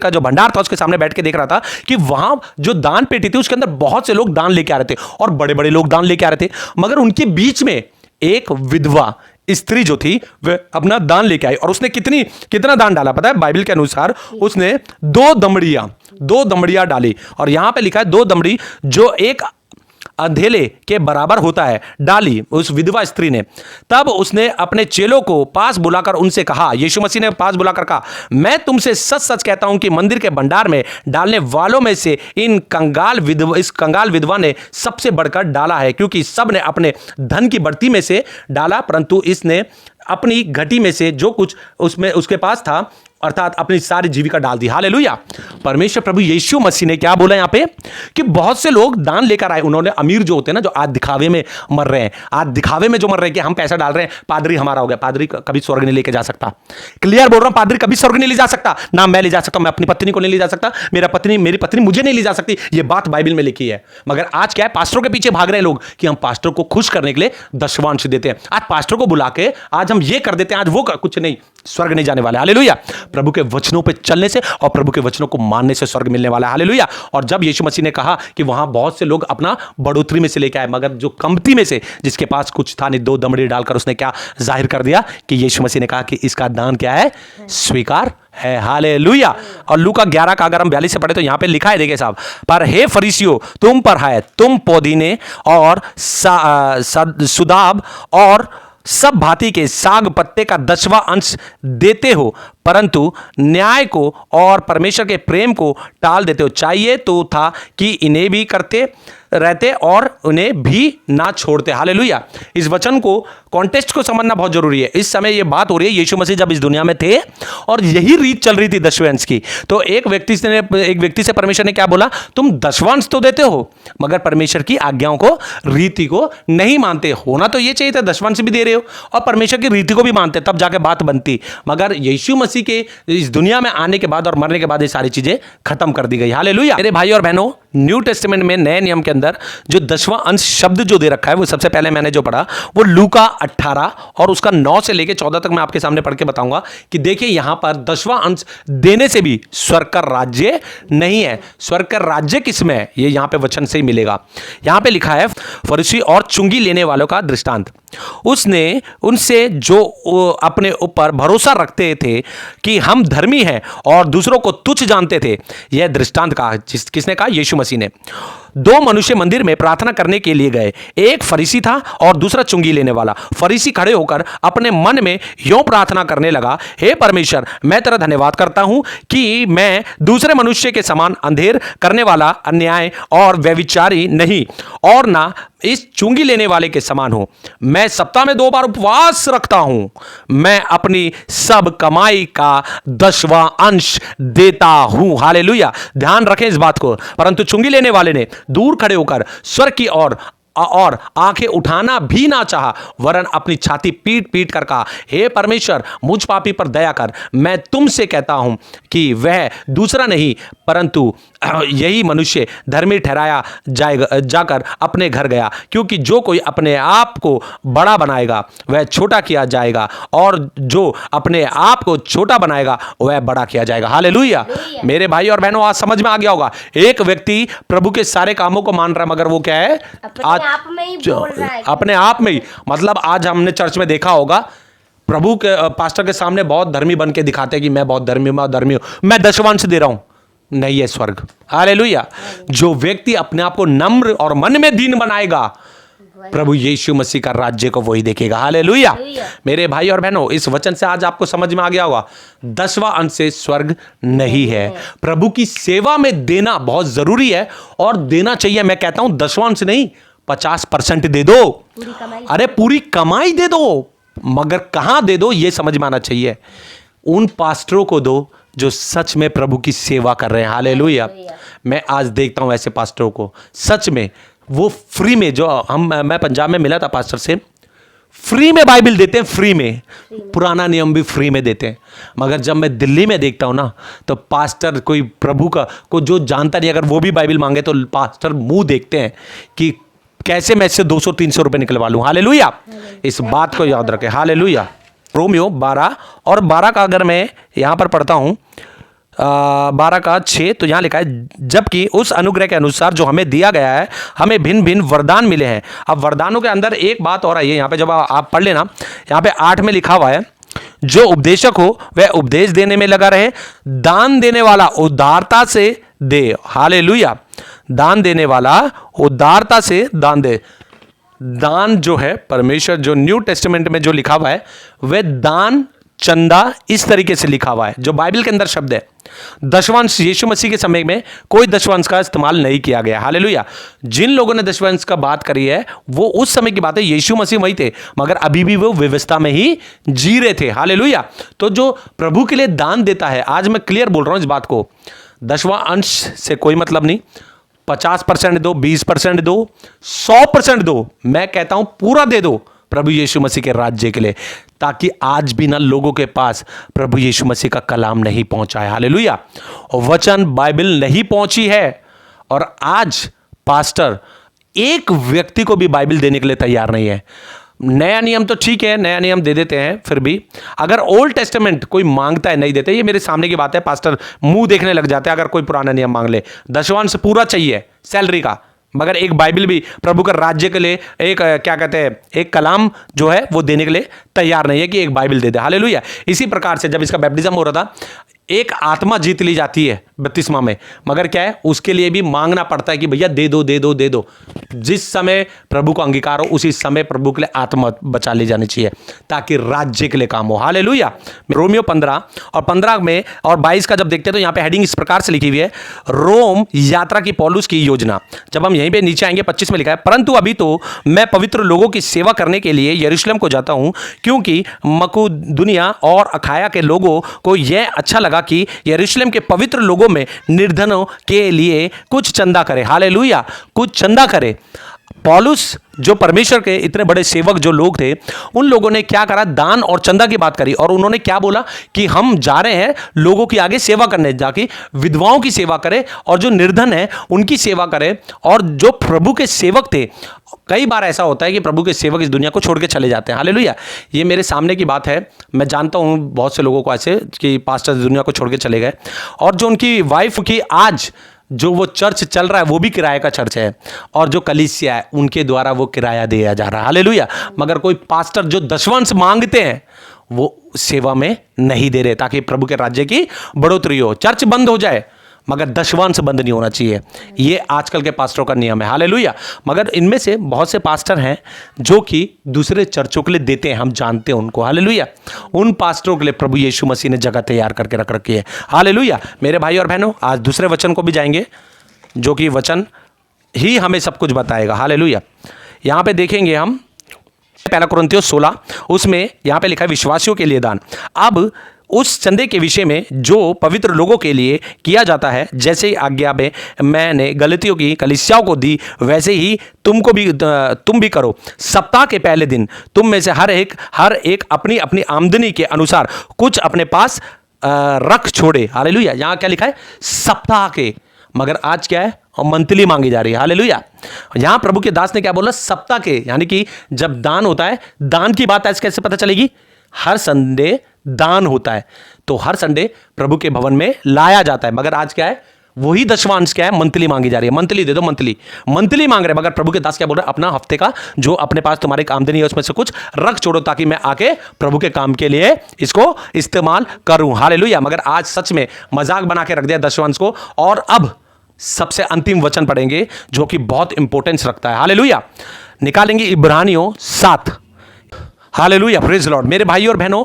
का जो भंडार था उसके सामने बैठ के देख रहा था कि वहां जो दान पेटी थी उसके अंदर बहुत से लोग दान लेके आ रहे थे और बड़े बड़े लोग दान लेके आ रहे थे, मगर उनके बीच में एक विधवा स्त्री जो थी वह अपना दान लेके आई। और उसने कितना दान डाला पता है? बाइबल के अनुसार उसने 2 दमड़ियां डाली। और यहां पे लिखा है 2 दमड़ी जो एक अंधेले के बराबर होता है, डाली उस विधवा स्त्री ने। तब उसने अपने चेलों को पास बुलाकर उनसे कहा, यीशु मसीह ने पास बुलाकर कहा, मैं तुमसे सच सच कहता हूं कि मंदिर के भंडार में डालने वालों में से इस कंगाल विधवा ने सबसे बढ़कर डाला है, क्योंकि सब ने अपने धन की बढ़ती में से डाला, परंतु इसने अपनी घटी में से जो कुछ उसमें उसके पास था, अर्थात अपनी सारी जीविका डाल दी। हालेलुया। परमेश्वर प्रभु यीशु मसीह ने क्या बोला यहां पे कि बहुत से लोग दान लेकर आए। उन्होंने अमीर जो होते हैं ना, जो आज दिखावे में मर रहे हैं, आज दिखावे में जो मर रहे हैं कि हम पैसा डाल रहे हैं, पादरी हमारा हो गया। पादरी कभी स्वर्ग नहीं लेके जा सकता। क्लियर बोल रहा हूं, पादरी कभी स्वर्ग नहीं ले जा सकता। ना मैं ले जा सकता, मैं अपनी पत्नी को नहीं ले जा सकता, मेरी पत्नी मुझे नहीं ले जा सकती। यह बात बाइबल में लिखी है। मगर आज क्या है, पास्टरों के पीछे भाग रहे हैं लोग कि हम पास्टर को खुश करने के लिए दशवांश देते हैं। आज पास्टर को बुला के आज हम ये कर देते हैं, आज वो कुछ नहीं, स्वर्ग नहीं जाने वाले। हालेलुया। प्रभु के वचनों पे चलने से और प्रभु के वचनों को मानने से स्वर्ग मिलने वाला है। हालेलुया। और जब यीशु मसीह ने कहा कि वहां बहुत से लोग अपना बढ़ोतरी में से लेके आए, मगर जो कमती में से जिसके पास कुछ था नहीं, 2 दमड़ी डालकर उसने क्या जाहिर कर दिया कि यीशु मसीह ने कहा कि इसका दान क्या है, स्वीकार है। हालेलुया। और लूका 11 का अगर हम 42 से पढ़े तो यहां पे लिखा है, देखिए साहब, पर हे फरीसियों, तुम पर है, तुम पुदीने और सुदाब और सब भांति के साग पत्ते का 10वां अंश देते हो, परंतु न्याय को और परमेश्वर के प्रेम को टाल देते हो। चाहिए तो था कि इन्हें भी करते रहते और उन्हें भी ना छोड़ते। हालेलुया। इस वचन को, कॉन्टेक्स्ट को समझना बहुत जरूरी है। इस समय यह बात हो रही है, यीशु मसीह जब इस दुनिया में थे और यही रीत चल रही थी दशवांश की, तो एक व्यक्ति से परमेश्वर ने क्या बोला, तुम दशवांश तो देते हो मगर परमेश्वर की आज्ञाओं को, रीति को नहीं मानते। होना तो यह चाहिए था, दशवांश भी दे रहे हो और परमेश्वर की रीति को भी मानते, तब जाके बात बनती। मगर यीशु मसीह के इस दुनिया में आने के बाद और मरने के बाद ये सारी चीजें खत्म कर दी गई। हालेलुया। मेरे भाई और बहनों, न्यू टेस्टामेंट में नए नियम के अंदर जो 10वां अंश शब्द जो दे रखा है, वो सबसे पहले मैंने जो पढ़ा वो लूका 18 और उसका 9 से लेके 14 तक मैं आपके सामने पढ़ के बताऊंगा कि देखिए यहां पर 10वां अंश देने से भी स्वर्ग का राज्य नहीं है। स्वर्ग का राज्य किसमें है, ये यहां पे वचन से ही मिलेगा। यहां पे लिखा है, फरीसी और चुंगी लेने वालों का दृष्टांत। उसने उनसे जो अपने ऊपर भरोसा रखते थे कि हम धर्मी हैं और दूसरों को तुच्छ जानते थे, यह दृष्टांत कहा। किसने कहा? यीशु मसीह ने। 2 मनुष्य मंदिर में प्रार्थना करने के लिए गए, एक फरीसी था और दूसरा चुंगी लेने वाला। फरीसी खड़े होकर अपने मन में यूं प्रार्थना करने लगा, हे परमेश्वर, मैं तेरा धन्यवाद करता हूं कि मैं दूसरे मनुष्य के समान अंधेर करने वाला, अन्याय और व्यभिचारी नहीं, और ना इस चुंगी लेने वाले के समान हूं। मैं सप्ताह में 2 बार उपवास रखता हूं। मैं अपनी सब कमाई का 10वां अंश देता हूं। हालेलुया। ध्यान रखें इस बात को। परंतु चुंगी लेने वाले ने दूर खड़े होकर स्वर्ग की ओर और आंखें उठाना भी ना चाहा, वरन अपनी छाती पीट पीट कर कहा, हे परमेश्वर, मुझ पापी पर दया कर। मैं तुमसे कहता हूं कि वह दूसरा नहीं परंतु यही मनुष्य धर्मी ठहराया जाकर अपने घर गया, क्योंकि जो कोई अपने आप को बड़ा बनाएगा वह छोटा किया जाएगा, और जो अपने आप को छोटा बनाएगा वह बड़ा किया जाएगा। हालेलुया। मेरे भाई और बहनों, आज समझ में आ गया होगा। एक व्यक्ति प्रभु के सारे कामों को मान रहा है, मगर वो क्या है? आज आप में ही बोल रहा है, अपने आप में ही। मतलब आज हमने चर्च में देखा होगा, प्रभु के पास्टर के सामने बहुत धर्मी बन के दिखाते हैं कि मैं बहुत धर्मी हूं, मैं दशवांश दे रहा हूं। नहीं है स्वर्ग। हालेलुया। जो व्यक्ति अपने आप को नम्र और मन में दीन बनाएगा, प्रभु यीशु मसीह का राज्य को वही देखेगा। हालेलुया। मेरे भाई और बहनों, इस वचन से आज आपको समझ में आ गया होगा, 10वां अंश से स्वर्ग नहीं है। प्रभु की सेवा में देना बहुत जरूरी है और देना चाहिए। मैं कहता हूं 10वां अंश नहीं, 50% दे दो। अरे पूरी कमाई दे दो, मगर कहां दे दो ये समझ में आना चाहिए। उन पास्टरों को दो जो सच में प्रभु की सेवा कर रहे हैं। हालेलुया। मैं आज देखता हूं ऐसे पास्टरों को, सच में वो फ्री में, जो मैं पंजाब में मिला था पास्टर से, फ्री में बाइबल देते हैं, फ्री में। पुराना नियम भी फ्री में देते हैं। मगर जब मैं दिल्ली में देखता हूं ना, तो पास्टर कोई प्रभु का को जो जानता नहीं, अगर वो भी बाइबल मांगे तो पास्टर मुंह देखते हैं कि कैसे मैं इससे 200-300 रुपए निकलवा लूं। हालेलुया, इस बात को याद रखें। हालेलुया। रोमियो 12 और 12 का अगर मैं यहां पर पढ़ता हूं 12 का 6, तो यहां लिखा है, जबकि उस अनुग्रह के अनुसार जो हमें दिया गया है, हमें भिन्न भिन्न वरदान मिले हैं। अब वरदानों के अंदर एक बात और आई है यहां पे, जब आप पढ़ लेना, यहां पे 8 में लिखा हुआ है, जो उपदेशक हो वह उपदेश देने में लगा रहे, दान देने वाला उदारता से दे। हालेलुया। दान देने वाला उदारता से दान दे। दान जो है परमेश्वर, जो न्यू टेस्टामेंट में जो लिखा हुआ है, वह दान, चंदा इस तरीके से लिखा हुआ है, जो बाइबल के अंदर शब्द है। दशवंश, यीशु मसीह के समय में कोई दशवंश का इस्तेमाल नहीं किया गया। हालेलुया। जिन लोगों ने दशवंश का बात करी है वो उस समय की बात है, यीशु मसीह वही थे, मगर अभी भी वो व्यवस्था में ही जी रहे थे। हालेलुया। तो जो प्रभु के लिए दान देता है, आज मैं क्लियर बोल रहा हूं इस बात को, दसवां अंश से कोई मतलब नहीं। 50% दो, 20% दो, 100% दो, मैं कहता हूं पूरा दे दो प्रभु यीशु मसीह के राज्य के लिए, ताकि आज भी ना लोगों के पास प्रभु यीशु मसीह का कलाम नहीं पहुंचा है। हालेलुया। वचन, बाइबल नहीं पहुंची है, और आज पास्टर एक व्यक्ति को भी बाइबल देने के लिए तैयार नहीं है। नया नियम तो ठीक है, नया नियम दे देते हैं, फिर भी अगर ओल्ड टेस्टामेंट कोई मांगता है, नहीं देते, ये मेरे सामने की बात है, पास्टर मुंह देखने लग जाते हैं अगर कोई पुराना नियम मांग ले। दशवांश पूरा चाहिए सैलरी का, मगर एक बाइबल भी प्रभु का राज्य के लिए, एक क्या कहते हैं, एक कलाम जो है वो देने के लिए तैयार नहीं है कि एक बाइबल दे दे। हालेलुया। इसी प्रकार से जब इसका बैप्टिज्म हो रहा था, एक आत्मा जीत ली जाती है बपतिस्मा में, मगर क्या है, उसके लिए भी मांगना पड़ता है कि भैया दे दो दे दो दे दो। जिस समय प्रभु को अंगीकार हो उसी समय प्रभु के लिए आत्मा बचा ली जानी चाहिए, ताकि राज्य के लिए काम हो। हालेलुया। रोमियो 15 और 15 में और 22 का जब देखते हैं तो यहाँ पे हेडिंग इस प्रकार से लिखी हुई है, रोम यात्रा की पौलुस की योजना। जब हम यहीं पे नीचे आएंगे 25 में लिखा है, परंतु अभी तो मैं पवित्र लोगों की सेवा करने के लिए यरूशलेम को जाता हूं, क्योंकि मकुदुनिया और अखाया के लोगों को यह अच्छा लगा कि यरूशलेम के पवित्र लोगों में निर्धनों के लिए कुछ चंदा करे। हालेलुया। कुछ चंदा करे। पौलुस जो परमेश्वर के इतने बड़े सेवक जो लोग थे, उन लोगों ने क्या करा, दान और चंदा की बात करी, और उन्होंने क्या बोला कि हम जा रहे हैं लोगों की आगे सेवा करने, जाके विधवाओं की सेवा करें और जो निर्धन है उनकी सेवा करें। और जो प्रभु के सेवक थे, कई बार ऐसा होता है कि प्रभु के सेवक इस दुनिया को छोड़ के चले जाते हैं। हालेलुया। ये मेरे सामने की बात है, मैं जानता हूं बहुत से लोगों को ऐसे कि पास्टर दुनिया को छोड़ के चले गए, और जो उनकी वाइफ की आज जो वो चर्च चल रहा है वो भी किराए का चर्च है, और जो कलीसिया है उनके द्वारा वो किराया दिया जा रहा है। हालेलुया। मगर कोई पास्टर जो दशवंश मांगते हैं वो सेवा में नहीं दे रहे, ताकि प्रभु के राज्य की बढ़ोतरी हो। चर्च बंद हो जाए मगर दशवंश बंद नहीं होना चाहिए, ये आजकल के पास्टरों का नियम है। हालेलुया। मगर इनमें से बहुत से पास्टर हैं जो कि दूसरे चर्चों के लिए देते हैं, हम जानते हैं उनको। हालेलुया। उन पास्टरों के लिए प्रभु यीशु मसीह ने जगह तैयार करके रख रखी है। हालेलुया। मेरे भाई और बहनों, आज दूसरे वचन को भी जाएंगे, जो कि वचन ही हमें सब कुछ बताएगा। हालेलुया। यहाँ पे देखेंगे हम 1 कुरिन्थियों 16, उसमें यहाँ पे लिखा है विश्वासियों के लिए दान। अब उस चंदे के विषय में जो पवित्र लोगों के लिए किया जाता है, जैसे ही आज्ञा में मैंने गलतियों की कलीसियाओं को दी, वैसे ही तुम भी करो। सप्ताह के पहले दिन तुम में से हर एक अपनी अपनी आमदनी के अनुसार कुछ अपने पास रख छोड़े। हालेलुया। यहाँ क्या लिखा है, सप्ताह के, मगर आज क्या है, मंथली मांगी जा रही है। हालेलुया। यहां प्रभु के दास ने क्या बोला, सप्ताह के, यानी कि जब दान होता है, दान की बात आज कैसे पता चलेगी, हर संडे दान होता है, तो हर संडे प्रभु के भवन में लाया जाता है। मगर आज क्या है, वही दशवांश क्या है, मंथली मांगी जा रही है। मंथली दे दो, मंथली मांग रहे हैं। मगर प्रभु के दास क्या बोल रहे हैं, अपना हफ्ते का जो अपने पास तुम्हारी आमदनी है उसमें से कुछ रख छोड़ो, ताकि मैं आके प्रभु के काम के लिए इसको इस्तेमाल करूं। हालेलुया। मगर आज सच में मजाक बना के रख दिया दशवांश को। और अब सबसे अंतिम वचन पढ़ेंगे जो कि बहुत इंपॉर्टेंस रखता है। हालेलुया। निकालेंगे इब्रानियों 7। हालेलुया। Praise Lord. मेरे भाई और बहनों,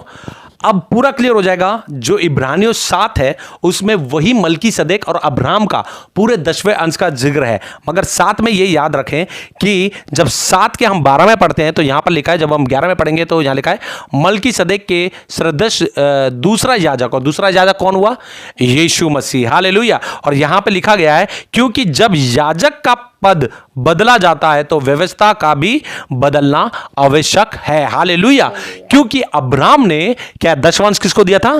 अब पूरा क्लियर हो जाएगा। जो इब्रानियों 7 है उसमें वही मलकीसदेक और अब्राहम का पूरे 10वें अंश का जिक्र है। मगर 7 में ये याद रखें कि जब 7 के हम 12 में पढ़ते हैं तो यहां पर लिखा है, जब हम 11 में पढ़ेंगे तो यहां लिखा है मलकीसदेक के सदृश दूसरा याजक। और दूसरा याजक कौन हुआ, यीशु मसीह। हालेलुया। और यहां पर लिखा गया है, क्योंकि जब याजक का पद बदला जाता है तो व्यवस्था का भी बदलना आवश्यक है। हालेलुया। क्योंकि अब्राहम ने क्या दशवांश किसको दिया था?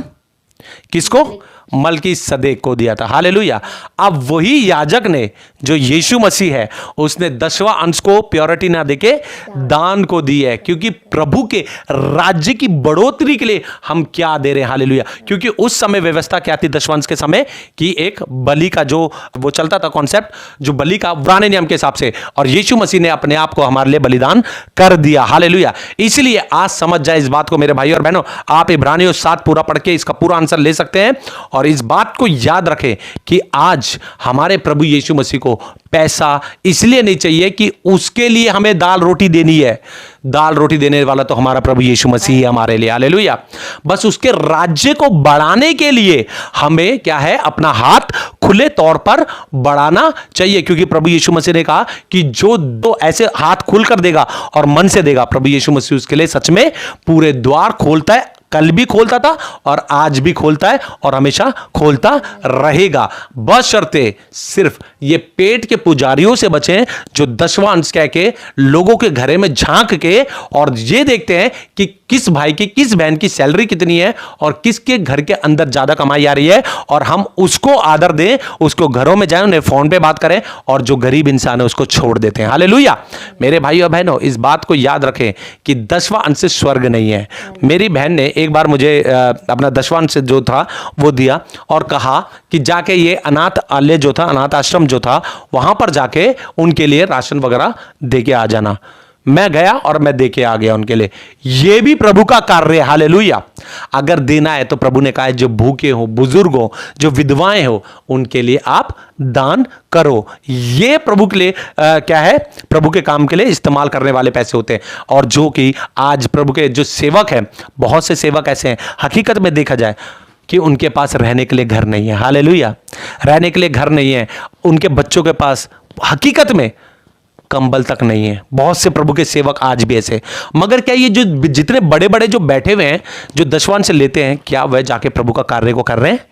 किसको? मलकीसदेक को दिया था। हालेलुया। अब वही याजक ने, जो यीशु मसीह है, उसने 10वां अंश को प्योरिटी ना देके दान को दी है। क्योंकि प्रभु के राज्य की बढ़ोतरी के लिए हम क्या दे रहे हैं? हालेलुया। क्योंकि उस समय व्यवस्था क्या थी 10वां अंश के समय कि एक बलि का जो वो चलता था कॉन्सेप्ट, जो बलि का पुराने नियम के हिसाब से, और यीशु मसीह ने अपने आप को हमारे लिए बलिदान कर दिया। हालेलुया। इसलिए आज समझ जाए इस बात को मेरे भाई और बहनों। आप इब्रानियों 7 पूरा पढ़ के इसका पूरा आंसर ले सकते हैं। और इस बात को याद रखें कि आज हमारे प्रभु यीशु मसीह को पैसा इसलिए नहीं चाहिए कि उसके लिए हमें दाल रोटी देनी है। दाल रोटी देने वाला तो हमारा प्रभु यीशु मसीह है हमारे लिए। हालेलुया। बस उसके राज्य को बढ़ाने के लिए हमें क्या है? अपना हाथ खुले तौर पर बढ़ाना चाहिए। क्योंकि प्रभु यीशु मसीह ने कहा कि जो दो ऐसे हाथ खुलकर देगा और मन से देगा, प्रभु यीशु मसीह उसके लिए सच में पूरे द्वार खोलता है। कल भी खोलता था और आज भी खोलता है और हमेशा खोलता रहेगा। बशर्ते सिर्फ ये पेट के पुजारियों से बचें जो 10वां अंश कह के लोगों के घरे में झांक के और ये देखते हैं कि किस भाई की, किस बहन की सैलरी कितनी है और किसके घर के अंदर ज्यादा कमाई आ रही है, और हम उसको आदर दें, उसको घरों में जाएं, उन्हें फोन पे बात करें, और जो गरीब इंसान है उसको छोड़ देते हैं। हालेलुया। मेरे भाई और बहनों, इस बात को याद रखें कि 10वां अंश स्वर्ग नहीं है। मेरी बहन ने एक बार मुझे अपना 10वां अंश जो था वो दिया और कहा कि जाके ये अनाथ आलय जो था, अनाथ आश्रम जो था, वहां पर जाके उनके लिए राशन वगैरह दे के आ जाना। मैं गया और मैं दे के आ गया उनके लिए। यह भी प्रभु का कार्य है। हालेलुया। अगर देना है तो प्रभु ने कहा है जो भूखे हो, बुजुर्ग हो, जो विधवाएं हो, उनके लिए आप दान करो। ये प्रभु के लिए क्या है? प्रभु के काम के लिए इस्तेमाल करने वाले पैसे होते हैं। और जो कि आज प्रभु के जो सेवक हैं, बहुत से सेवक ऐसे हैं, हकीकत में देखा जाए कि उनके पास रहने के लिए घर नहीं है। हालेलुया। रहने के लिए घर नहीं है। उनके बच्चों के पास हकीकत में कंबल तक नहीं है। बहुत से प्रभु के सेवक आज भी ऐसे। मगर क्या ये जो जितने बड़े बड़े जो बैठे हुए हैं, जो 10वां अंश लेते हैं, क्या वह जाके प्रभु का कार्य को कर रहे हैं?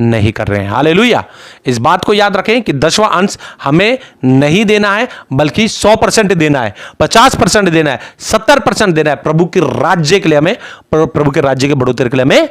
नहीं कर रहे हैं। हालेलुया। इस बात को याद रखें कि 10वां अंश हमें नहीं देना है, बल्कि 100% देना है, 50% देना है, 70% देना है। प्रभु के राज्य के लिए हमें, प्रभु के राज्य के बढ़ोतरी के लिए हमें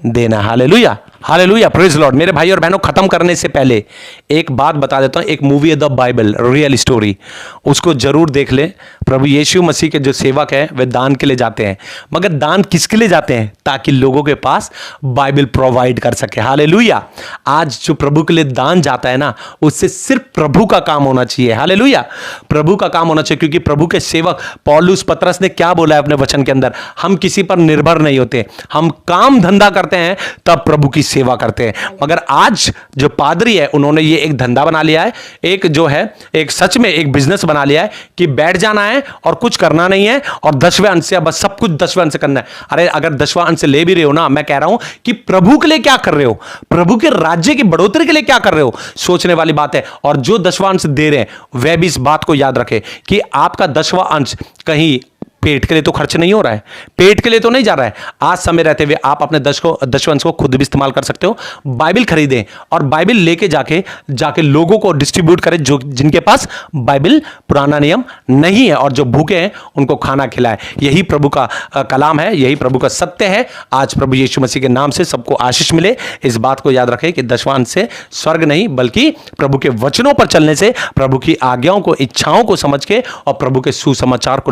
देना। हालेलुया। हालेलुया। Praise Lord. मेरे भाई और बहनों, खत्म करने से पहले एक बात बता देता हूं। एक मूवी है द बाइबल, रियल स्टोरी, उसको जरूर देख लें। प्रभु यीशु मसीह के जो सेवक हैं वे दान के लिए जाते हैं, मगर दान किसके लिए जाते हैं? ताकि लोगों के पास बाइबल प्रोवाइड कर सके। हालेलुया। आज जो प्रभु के लिए दान जाता है ना, उससे सिर्फ प्रभु का काम होना चाहिए। हालेलुया। प्रभु का काम होना चाहिए। क्योंकि प्रभु के सेवक पौलुस पतरस ने क्या बोला है अपने वचन के अंदर? हम किसी पर निर्भर नहीं होते, हम काम धंधा करते हैं तब प्रभु की सेवा करते हैं। मगर आज जो पादरी है, उन्होंने ये एक धंधा बना लिया है, एक जो है एक सच में एक बिजनेस बना लिया है कि बैठ जाना है और कुछ करना नहीं है, और 10वें अंश से बस सब कुछ 10वें अंश से करना है। अरे अगर 10वां अंश ले भी रहे हो ना, मैं कह रहा हूं कि प्रभु के लिए क्या कर रहे हो? प्रभु के राज्य की बढ़ोतरी के लिए क्या कर रहे हो? सोचने वाली बात है। और जो 10वां अंश दे रहे हैं वह भी इस बात को याद रखे कि आपका 10वां अंश कहीं पेट के लिए तो खर्च नहीं हो रहा है, पेट के लिए तो नहीं जा रहा है। आज समय रहते हुए आप अपने 10वें अंश को खुद भी इस्तेमाल कर सकते हो। बाइबल खरीदें और बाइबल लेके जाके लोगों को डिस्ट्रीब्यूट करें, जो जिनके पास बाइबल पुराना नियम नहीं है, और जो भूखे हैं उनको खाना खिलाएं। यही प्रभु का कलाम है, यही प्रभु का सत्य है। आज प्रभु यीशु मसीह के नाम से सबको आशीष मिले। इस बात को याद रखें कि 10वां अंश से स्वर्ग नहीं, बल्कि प्रभु के वचनों पर चलने से, प्रभु की आज्ञाओं को, इच्छाओं को समझ के और प्रभु के सुसमाचार को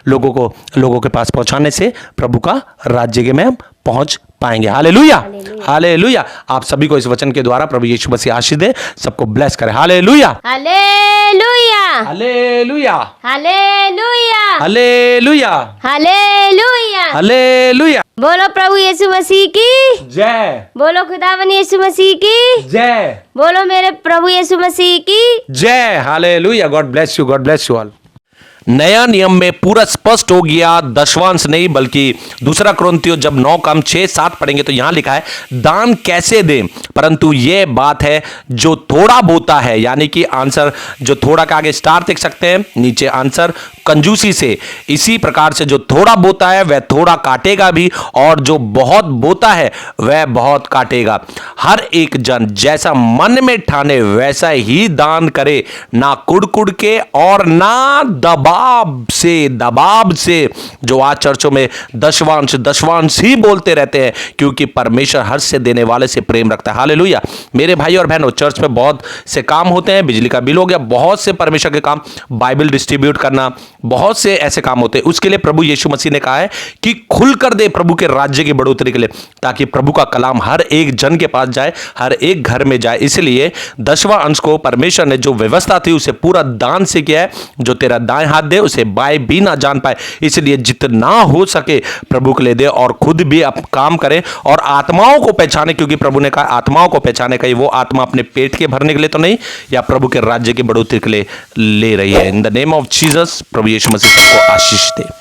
लोगों के पास पहुंचाने से प्रभु का राज्य में हम पहुंच पाएंगे। हालेलुया। हालेलुया। आप सभी को इस वचन के द्वारा प्रभु यीशु मसीह आशीष दे, सबको ब्लेस करे। Hallelujah. Hallelujah. Hallelujah. Hallelujah. Hallelujah. Hallelujah. Hallelujah. बोलो प्रभु यीशु मसीह की जय। बोलो खुदावन यीशु मसीह की जय। बोलो मेरे प्रभु यीशु मसीह की जय। Hallelujah. God bless you. God bless you all. नया नियम में पूरा स्पष्ट हो गया, दशवांश नहीं बल्कि दूसरा कुरिन्थियों जब 9:6-7 पढ़ेंगे तो यहां लिखा है दान कैसे दें। परंतु यह बात है जो थोड़ा बोता है, यानी कि आंसर जो थोड़ा का आगे स्टार देख सकते हैं, नीचे आंसर कंजूसी से। इसी प्रकार से जो थोड़ा बोता है वह थोड़ा काटेगा भी, और जो बहुत बोता है वह बहुत काटेगा। हर एक जन जैसा मन में ठाने वैसा ही दान करे, ना कुड़ के और ना दबाव से। जो आज चर्चों में दशवांश ही बोलते रहते हैं, क्योंकि परमेश्वर हर से देने वाले से प्रेम रखता है। हालेलुया। मेरे भाई और बहनों, चर्च में बहुत से काम होते हैं, बिजली का बिल हो गया, बहुत से परमेश्वर के काम, बाइबल डिस्ट्रीब्यूट करना, बहुत से ऐसे काम होते हैं। उसके लिए प्रभु यीशु मसीह ने कहा है कि खुल कर दे प्रभु के राज्य की बढ़ोतरी के लिए, ताकि प्रभु का कलाम हर एक जन के पास जाए, हर एक घर में जाए। इसलिए 10वां अंश को परमेश्वर ने जो व्यवस्था थी उसे पूरा दान से किया है। जो तेरा दाएं हाथ दे उसे बाएं भी ना जान पाए। इसलिए जितना हो सके प्रभु के लिए दे, और खुद भी अब काम करें और आत्माओं को पहचाने, क्योंकि प्रभु ने कहा आत्माओं को पहचाने का। वो आत्मा अपने पेट के भरने के लिए तो नहीं, या प्रभु के राज्य की बढ़ोतरी के लिए ले रही है। In the name of Jesus, प्रभु यीशु मसीह सबको आशीष दे।